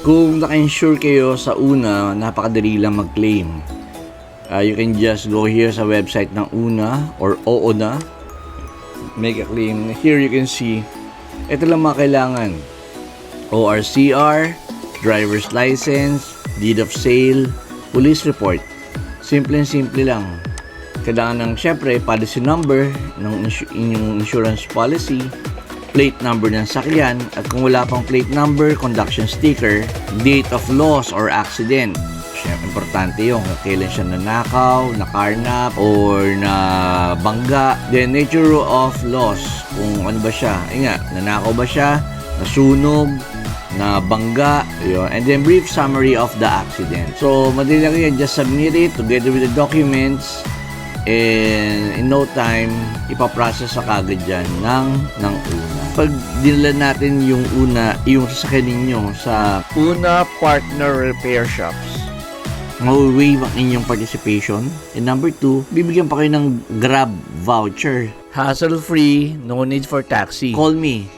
Kung naka-insure kayo sa una, napakadali lang mag-claim. You can just go here sa website ng una or OONA, make a claim. Here you can see, ito lang mga kailangan. ORCR, driver's license, deed of sale, police report. Simple lang. Kailangan ng syempre policy number ng inyong insurance policy, plate number ng sakyan, at kung wala pang plate number, conduction sticker, date of loss or accident. Siyempre, importante yung kung kailan siya nanakaw, nakarnap, or na bangga. Then, nature of loss, kung ano ba siya. Nanakaw ba siya, nasunog, na bangga, yun. And then, brief summary of the accident. So, madali lang yan. Just submit it together with the documents. And in no time, ipaprocess sa kagad dyan ng una. Pag dinala natin yung sasakyan ninyo sa Una Partner Repair Shops, ma-waive ang inyong participation. And number 2, bibigyan pa kayo ng Grab voucher. Hassle-free, no need for taxi. Call me